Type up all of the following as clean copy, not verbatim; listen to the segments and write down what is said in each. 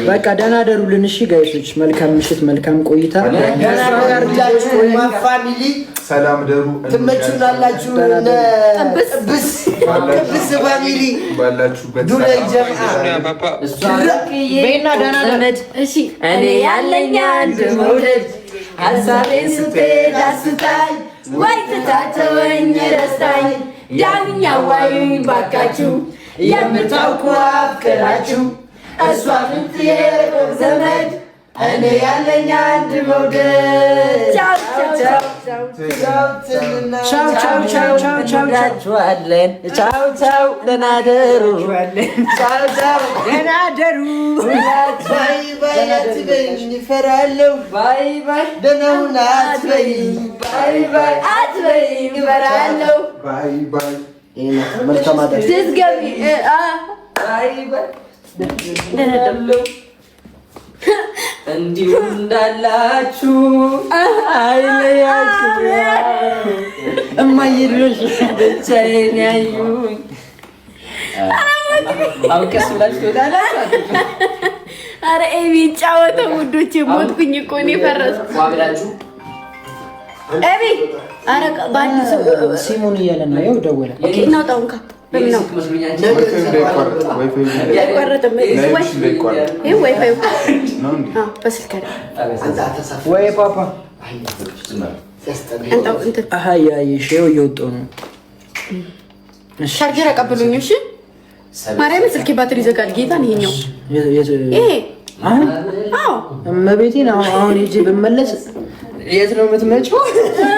በቃ ደህና ደሩልን። እሺ ጋይሶች መልካም ምሽት፣ መልካም ቆይታ። ፋሚሊ ሰላም ደሩ። ትመቹናላችሁ። ጥብስ ፋሚሊ ባላችሁበት እኔ ያለኝ አንድ መውደድ ሀሳቤን ስትሄድ አስታኝ ወይ ትታተወኝ ረስታኝ ዳግኛ ዋዩኝ ባካችሁ የምታውቁ አፍቅራችሁ እሷ ፍንት የቆቅ ዘመድ እኔ ያለኝ አንድ መውደድ ቻው ደህና ደሩ ባይ ባይ አትበይኝ እፈራለሁ ባይ ባይ ደህና ሁን አትበይኝ ባይ ባይ አትበይኝ እፈራለሁ ባይ ባይ መልካም አዳር ስትገቢ ባይ ባይ እንዲሁ እንዳላችሁ አይለያችሁ እማይልሽ ብቻዬን ያዩኝ አውቀስ ብላችሁ ትወጣላችሁ። ኧረ ኤቢ ጫወተው ውዶቼ፣ ሞትኩኝ እኮ እኔ ፈረስኩ። ዋብላችሁ ኤቢ ኧረ ባንድ ሰው ሲሞን እያለ ነው። ይኸው ደወለ። ኦኬ እናውጣው እንካ ወይ ፓፓ እየወጣሁ ነው። ቻርጀር አቀብሉኝ። እሺ ማርያምን ስልኬ ባትሪ ይዘጋል። ጌታን ይሄኛው እመቤቴን አሁን ሂጅ ብመለስ የት ነው የምትመጪው?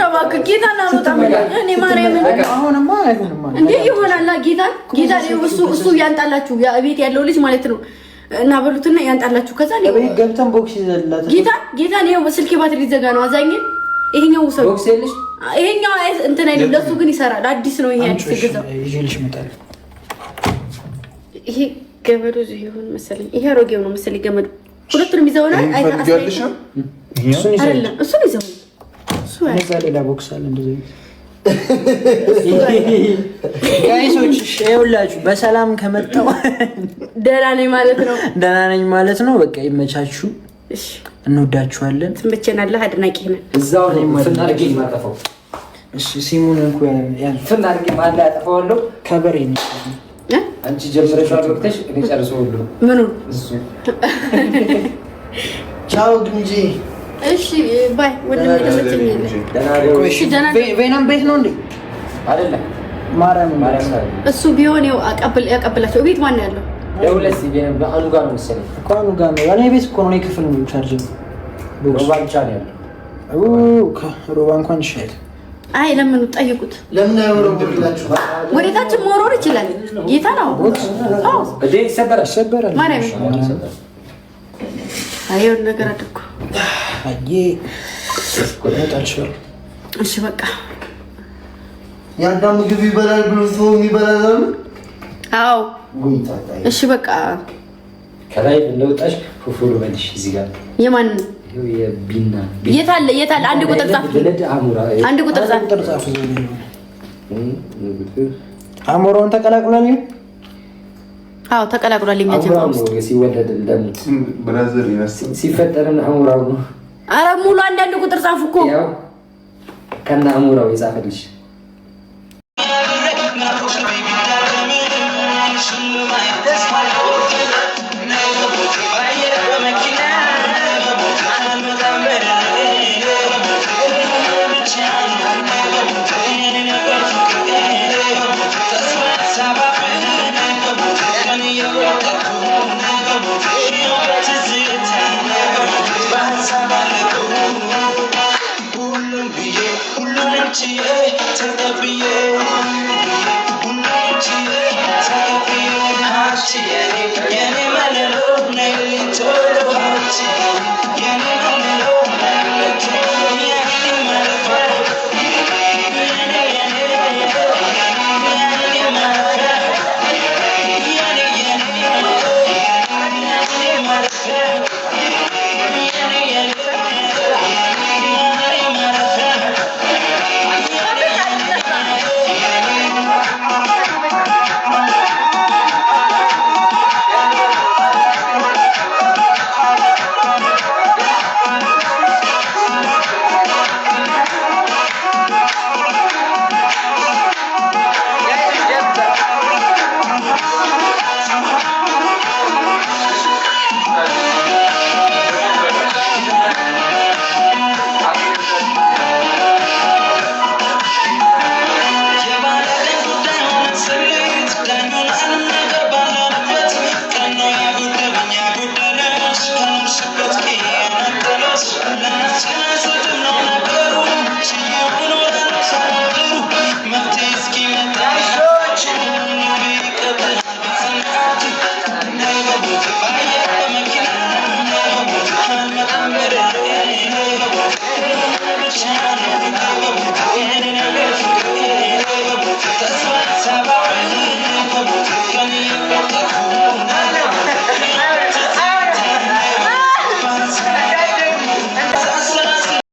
እባክህ ጌታን አልወጣም። እኔ ማርያምን አሁንማ አይሆንም እንዴ ይሆናል። ጌታን እሱ ያንጣላችሁ ቤት ያለው ልጅ ማለት ነው። እና በሉትና ያንጣላችሁ። ከዛ ገብተን ቦክስ ይዘላት ጌታን ይኸው ስልኬ ባትሪ ይዘጋ ነው። አዛኝ ይሄኛው ውሰዱ። ቦክስ የለሽ ይሄኛው እንትን አይደለም፣ ለሱ ግን ይሰራል። አዲስ ነው ይሄ አዲስ ገዛው። ይዤልሽ እመጣለሁ። ይሄ ገመዱ እዚህ ይሁን መሰለኝ። ይሄ አሮጌው ነው መሰለኝ ገመዱ። ሁለቱንም ይዘውናል። እሱን ይዘው እዛ ሌላ ቦክስ አለ እንደዚህ ጋይሶች። ይኸውላችሁ በሰላም ከመጣሁ ደህና ነኝ ማለት ነው። ደህና ነኝ ማለት ነው። በቃ ይመቻችሁ። እሺ እንወዳችኋለን። ትመቸናለህ። አድናቂ ነን። እዛው ነው ፍናርጌ ማጠፋው። እሺ ሲሙን እንኳ ያን ፍናርጌ ማለ ያጠፋዋለሁ። ከበሬ ነው አንቺ ጀምረሻል ወቅተሽ እኔ ጨርሰው ሁሉ ምኑ እሱ ቻው ግንጂ። እሺ ባይ ወደ ቬናም ቤት ነው እንዴ? አይደለም ማርያም እሱ ቢሆን ይኸው ያቀብላቸው። ቤት ማን ያለው? ለሁለት ቢሆን በአኑ ጋር ነው መሰለኝ እኮ አኑ ጋር ነው። እኔ ቤት እኮ ነው። እኔ ክፍል ነው ቻርጅ ሮባ ብቻ ነው ያለው። ሮባ እንኳን ይሻላል። አይ ለምን ጠይቁት። ለምን አይወረውላችሁ? ወዴታችን መወርወር ይችላል። ጌታ ነው። አዎ እዴ ይሰበራል። ማርያም አይሆን ነገር አድርጎ አዬ ቆጣጣልሽው። እሺ በቃ ያንዳ ምግብ ይበላል ብሎ ሰው ይበላል። አዎ እሺ በቃ ከላይ እንደወጣሽ ፉፉሩ በልሽ እዚህ ጋር የማን የቢና የታለ አንድ ቁጥር ጻፍ። አንድ ቁጥር ጻፍ። አሞራውን ተቀላቅሏል። አዎ ተቀላቅሏል። ሲወለድ እንደምት ብራዘር ይመስል ሲፈጠርን አሞራው ነው። ኧረ ሙሉ አንዳንድ ቁጥር ጻፍ እኮ ያው ከና አሞራው የጻፈልሽ Yeah.